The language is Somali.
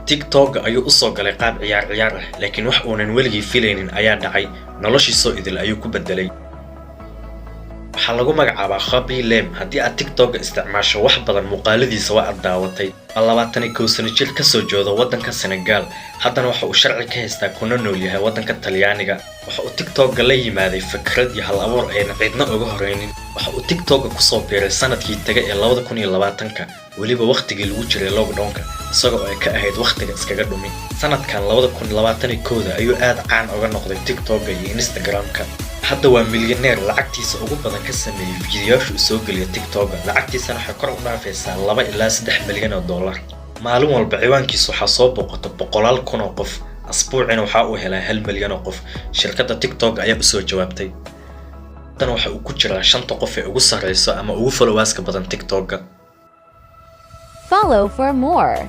TikTok ayuu u soo galay qaab ciyaar ah, laakiin wax uunan weligii filaynin ayaa dhacay, noloshiisa idil ayuu ku bedelay. waxaa lagu magacaabaa Khaby Lame. haddii aad TikTok isticmaasho wax badan muuqaaladiisa waa aad daawatay. 21 sano jir ka soo jeeda waddanka Senegal, haddana waxa uu sharci ka haystaa kuna nool yahay waddanka Talyaaniga. waxa uu TikTok la yimaaday fikrad iyo hal abuur ayna cidna uga horeynin. waxa uu TikTok ku soo biiray sanadkii tagay ee 2020 waliba waqtigii lagu jiray lockdown-ka, isagoo ay ka ahayd waqtiga iskaga dhumi. sanadkan 2021 ayuu aad caan uga noqday TikTok iyo Instagram-ka. hadda waa milyaneer lacagtiisa ugu badan ka sameeyay fiidiyoyaasha soo galiya TikTok. lacagtiisana waxay kor u dhaafaysaa $2 ilaa $3 milyan. maalin walba ciwaankiisa waxaa soo boqota 100,000 oo qof, asbuucina waxa uu helaa 1 milyan oo qof. shirkadda TikTok ayaa u soo jawaabtay. tan waxa uu ku jiraa 5 qof ee ugu sareyso ama ugu followers-ka badan TikTok. Follow for more.